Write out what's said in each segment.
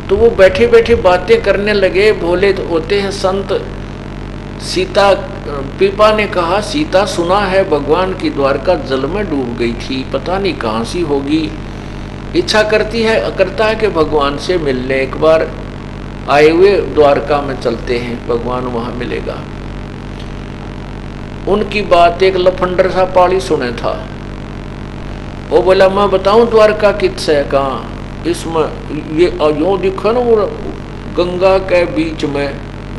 तो वो बैठे बैठे बातें करने लगे। भोले तो होते हैं संत। सीता, पीपा ने कहा, सीता सुना है भगवान की द्वारका जल में डूब गई थी, पता नहीं कहाँ सी होगी। इच्छा करता है कि भगवान से मिलने एक बार आए हुए द्वारका में चलते हैं, भगवान वहां मिलेगा। उनकी बात एक लफंडर सा पाली सुने था। वो बोला, मैं बताऊं द्वारका किस है, कहाँ? इसमें ये यो दिखा ना, वो गंगा के बीच में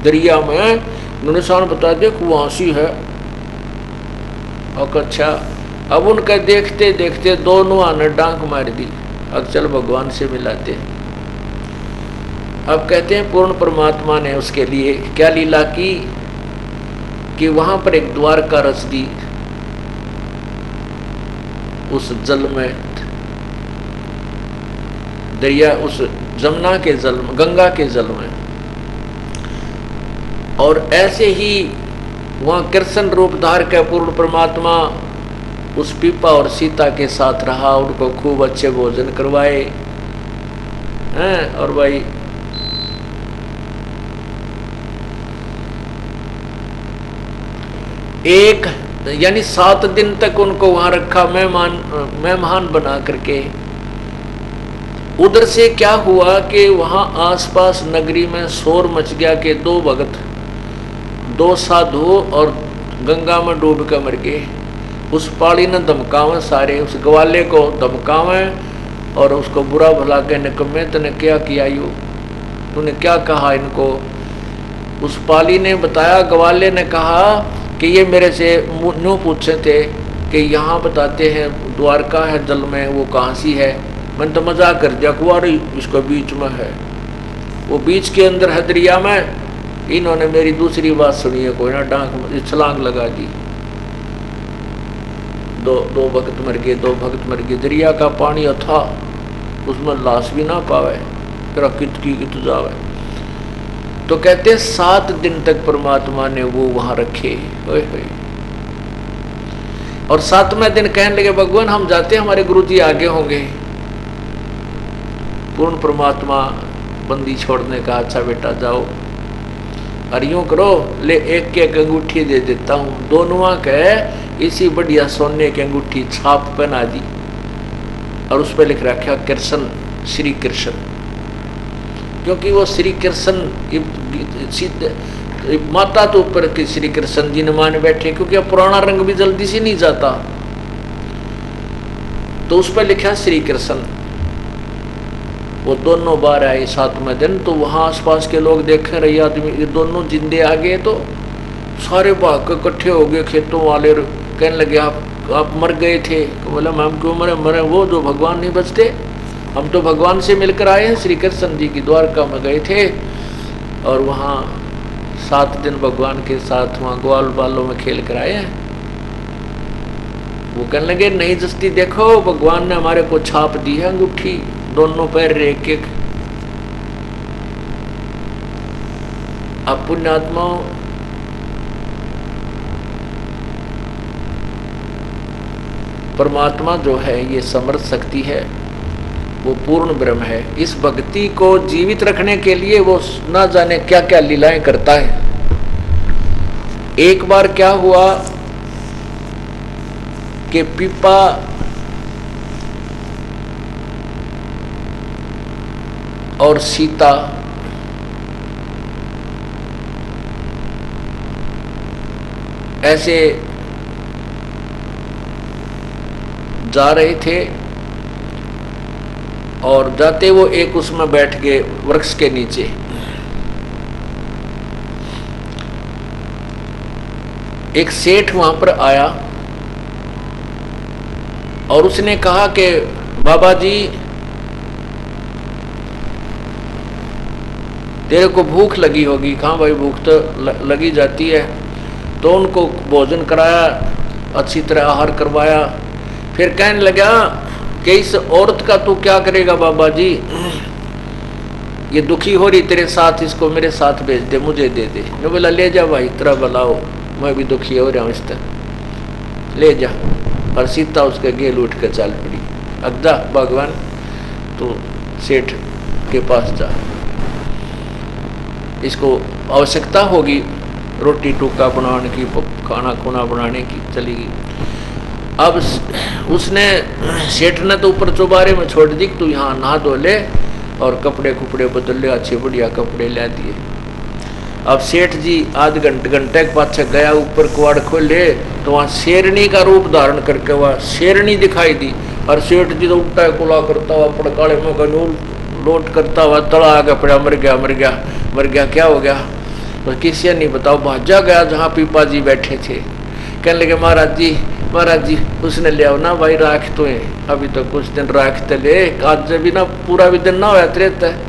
दरिया में निशान बता, देख वहां सी है। और अच्छा, अब उनके देखते देखते दोनों आने डांक मार दी। अब चल भगवान से मिलाते। अब कहते हैं पूर्ण परमात्मा ने उसके लिए क्या लीला की कि वहां पर एक द्वारका रच दी उस जल में, दरिया, उस जमुना के जल में, गंगा के जल में। और ऐसे ही वहां कृष्ण रूप धार के पूर्ण परमात्मा उस पीपा और सीता के साथ रहा, उनको खूब अच्छे भोजन करवाए हैं। और भाई एक यानी 7 दिन तक उनको वहां रखा मेहमान बना करके। उधर से क्या हुआ कि वहां आसपास नगरी में शोर मच गया कि 2 भगत, 2 साधु और गंगा में डूब कर मर गए। उस पाड़ी ने धमकावे, सारे उस ग्वाले को धमकावे और उसको बुरा भला के निकम्मे, तूने क्या किया, यू तूने क्या कहा इनको? उस पाली ने बताया, ग्वाले ने कहा कि ये मेरे से न्यू पूछे थे कि यहाँ बताते हैं द्वारका है जल में, वो कहाँ सी है। मैंने तो मजाक कर दिया, कुआरी इसको बीच में है, वो बीच के अंदर है दरिया में। इन्होंने मेरी दूसरी बात सुनी है, कोई ना डांक छलांग लगा दी। दो भक्त मर गए, 2 भक्त मर गए। दरिया का पानी था, उसमें लाश भी ना पावे, तेरा कित जावे। तो कहते 7 दिन तक परमात्मा ने वो वहां रखे। और 7वें दिन कहने लगे, भगवान हम जाते, हमारे गुरु जी आगे होंगे। पूर्ण परमात्मा बंदी छोड़ने का, अच्छा बेटा जाओ, और यूं करो, ले एक अंगूठी दे देता हूं, दोनों के इसी बढ़िया सोने की अंगूठी छाप पहना दी और उस पर लिख रखा कृष्ण, श्री कृष्ण। क्योंकि वो श्री कृष्ण माता तो ऊपर के श्री कृष्ण जी ने मान बैठे, क्योंकि अब पुराना रंग भी जल्दी से नहीं जाता, तो उस पर लिखा श्री कृष्ण। वो दोनों बार आए 7वें दिन, तो वहां आसपास के लोग देखे रहे आदमी, ये दोनों जिंदे आ गए। तो सारे भाग के इकट्ठे हो गए खेतों वाले, कहने लगे आप मर गए थे। तो बोला मैम क्यों मरे? वो जो भगवान नहीं बचते, हम तो भगवान से मिलकर आए हैं, श्री कृष्ण जी की द्वारका में गए थे और वहाँ 7 दिन भगवान के साथ वहाँ ग्वाल बालों में खेल कर आए हैं। वो कहने लगे नहीं जस्ती, देखो भगवान ने हमारे को छाप दी है अंगूठी, दोनों पैर एक। अब पुण्यात्माओं, परमात्मा जो है ये समर्थ शक्ति है, वो पूर्ण ब्रह्म है। इस भक्ति को जीवित रखने के लिए वो ना जाने क्या क्या लीलाएं करता है। एक बार क्या हुआ कि पीपा और सीता ऐसे जा रहे थे और जाते वो एक उसमें बैठ गए वृक्ष के नीचे। एक सेठ वहां पर आया और उसने कहा कि बाबा जी तेरे को भूख लगी होगी। कहाँ भाई, भूख तो लगी जाती है। तो उनको भोजन कराया, अच्छी तरह आहार करवाया। फिर कहने लगा कि इस औरत का तू क्या करेगा बाबा जी, ये दुखी हो रही तेरे साथ, इसको मेरे साथ भेज दे, मुझे दे दे। मैं बोला ले जा भाई, तेरा भलाओ, मैं भी दुखी हो रहा हूँ, इस तरह ले जा। और सीता उसके गेल उठ कर चल पड़ी। अगदा भगवान तो सेठ के पास जा। इसको आवश्यकता होगी रोटी टुक्का बनाने की, खाना खुना बनाने की, चलेगी। अब उसने सेठ ने तो ऊपर चौबारे में छोड़ दी, तू यहाँ नहा धो ले और कपड़े कुपड़े बदल ले, अच्छे बढ़िया कपड़े ला दिए। अब सेठ जी आध घंटे के पाछे गया, ऊपर कुआड़ खोले तो वहाँ शेरनी का रूप धारण करके वह शेरनी दिखाई दी। और सेठ जी तो उल्टा कुला करता हुआ पड़काले में गनूल लोट करता हुआ तला आगे पड़ा, मर गया मर गया मर गया, क्या हो गया? तो किसी नहीं बताओ, भाजा गया जहाँ पीपा जी बैठे थे। कहने लगे महाराज जी उसने ले आओ ना भाई, राख तो है अभी तो कुछ दिन राखते ले, आज भी ना पूरा भी दिन ना होया रहता है।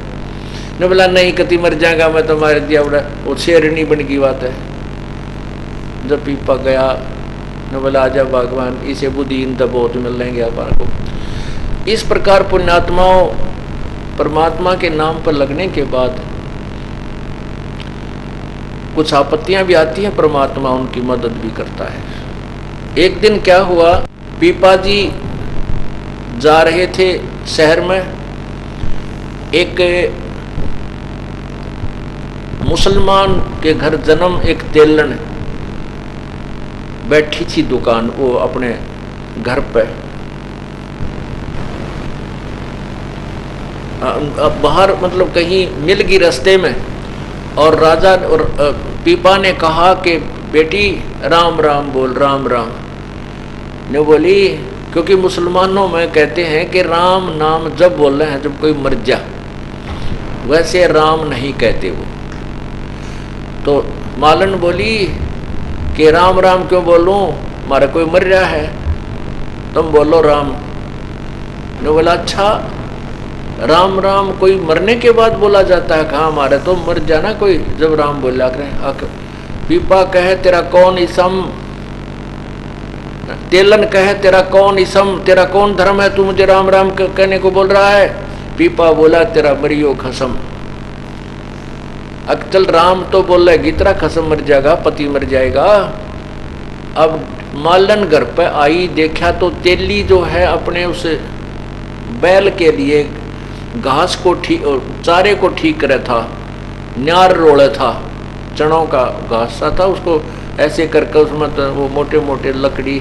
ने बोला नहीं कति मर जाएगा मैं तो मार दिया, बड़ा वो शेरनी बन की बात है। जब पीपा गया ने बोला आजा भगवान, इसे बुद्धिहीन तो बहुत मिल लेंगे अपन को। इस प्रकार पुण्यात्माओं परमात्मा के नाम पर लगने के बाद कुछ आपत्तियां भी आती हैं, परमात्मा उनकी मदद भी करता है। एक दिन क्या हुआ, पीपा जी जा रहे थे शहर में, एक मुसलमान के घर जन्म एक तेलन बैठी थी दुकान, वो अपने घर पे। अब बाहर मतलब कहीं मिल गई रास्ते में, और राजा और पीपा ने कहा कि बेटी राम राम बोल, राम राम। ने बोली क्योंकि मुसलमानों में कहते हैं कि राम नाम जब बोल रहे हैं जब कोई मर जा, वैसे राम नहीं कहते वो। तो मालन बोली कि राम राम क्यों बोलूं, हमारा कोई मर रहा है, तुम बोलो राम। ने बोला अच्छा राम राम कोई मरने के बाद बोला जाता है? कहाँ, हमारे तो मर जाना कोई जब राम बोला करें। पीपा कहे तेरा कौन इसम, तेलन कहे तेरा कौन इसम, तेरा कौन धर्म है, तू मुझे राम राम कहने को बोल रहा है? पीपा बोला तेरा मरियो खसम। चल राम तो बोल रहे, तेरा खसम मर जाएगा, पति मर जाएगा। अब मालन घर पे आई, देखा तो तेली जो है अपने उस बैल के लिए घास को ठीक और चारे को ठीक करे था, न्यार रोड़े था, चनों का घास सा था, उसको ऐसे करके उसमें तो वो मोटे मोटे लकड़ी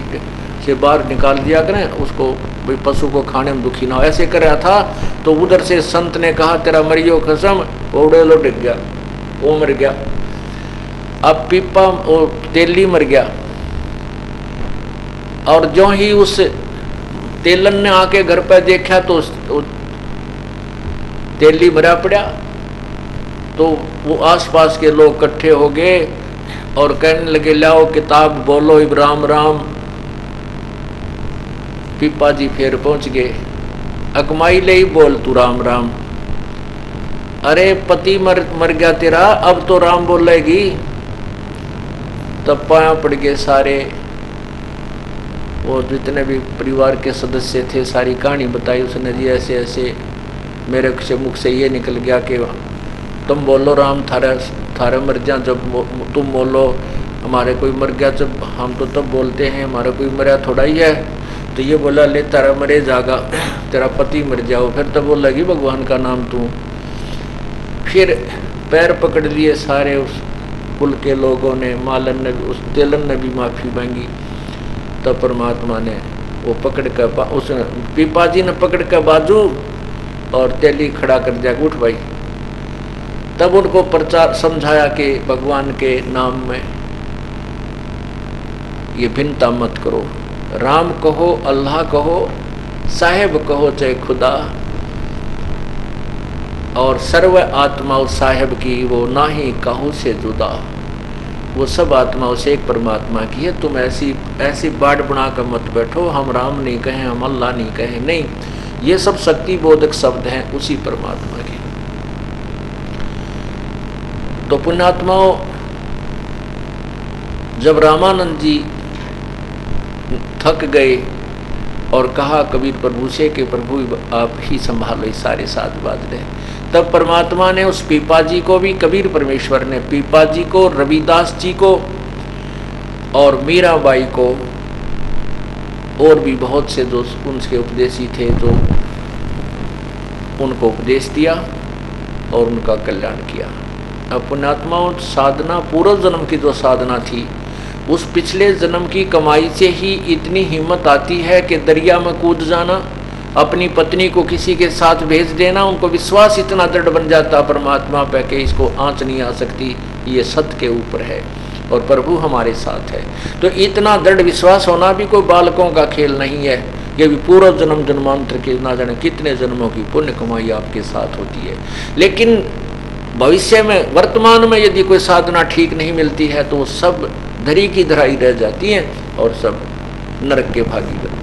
से बाहर निकाल दिया करें उसको, भाई पशु को खाने में दुखी ना हो, ऐसे कर रहा था। तो उधर से संत ने कहा तेरा मरियो कसम, वो उड़े लो टिक गया, वो मर गया। अब पीपा वो तेली मर गया, और जो ही उस तेलन ने आके घर पर देखा तो तेली मरा पड़ा। तो वो आसपास के लोग इकट्ठे हो गए और कहने लगे लाओ किताब बोलो इब राम राम। पीपा जी फिर पहुंच गए, अकमाई ले ही बोल तू राम राम। अरे पति मर गया तेरा, अब तो राम बोलेगी। तब पाया पड़ गए सारे, वो जितने भी परिवार के सदस्य थे, सारी कहानी बताई उसने जी, ऐसे ऐसे मेरे से मुख से ये निकल गया कि तुम बोलो राम थारे मर जा, जब तुम बोलो हमारे कोई मर गया, जब हम तो तब बोलते हैं हमारा कोई मरा थोड़ा ही है। तो ये बोला ले तारा मरे जागा, तेरा पति मर जाओ। फिर तब बोलेगी भगवान का नाम तू। फिर पैर पकड़ लिए सारे उस कुल के लोगों ने, मालन ने, उस तेलन ने भी माफ़ी मांगी। तब परमात्मा ने वो पकड़ कर उस पीपा जी ने पकड़ कर बाजू और तेली खड़ा कर दिया, उठ भाई। तब उनको प्रचार समझाया कि भगवान के नाम में ये भिन्नता मत करो, राम कहो, अल्लाह कहो, साहेब कहो चाहे खुदा, और सर्व आत्मा उस साहेब की वो ना ही कहो से जुदा, वो सब आत्मा उसे एक परमात्मा की है। तुम ऐसी बाढ़ बना कर मत बैठो, हम राम नहीं कहें, हम अल्लाह नहीं कहें, नहीं, ये सब शक्ति बोधक शब्द हैं उसी परमात्मा के। तो पुण्यात्माओं, जब रामानंद जी थक गए और कहा कबीर प्रभु से कि प्रभु आप ही संभालो सारे साथ बात रहे, तब परमात्मा ने उस पीपा जी को भी, कबीर परमेश्वर ने पीपा जी को, रविदास जी को और मीराबाई को और भी बहुत से जो उनके उपदेशी थे जो उनको उपदेश दिया और उनका कल्याण किया। पुण्यात्माओं, साधना पूर्व जन्म की जो साधना थी, उस पिछले जन्म की कमाई से ही इतनी हिम्मत आती है कि दरिया में कूद जाना, अपनी पत्नी को किसी के साथ भेज देना। उनको विश्वास इतना दृढ़ बन जाता परमात्मा पे कि इसको आंच नहीं आ सकती, ये सत्य के ऊपर है और प्रभु हमारे साथ है। तो इतना दृढ़ विश्वास होना भी कोई बालकों का खेल नहीं है। ये भी पूर्व जन्म जन्मांतर के ना जाने कितने जन्मों की पुण्य कमाई आपके साथ होती है। लेकिन भविष्य में, वर्तमान में यदि कोई साधना ठीक नहीं मिलती है तो वो सब धरी की धराई रह जाती है और सब नरक के भागी बनते हैं।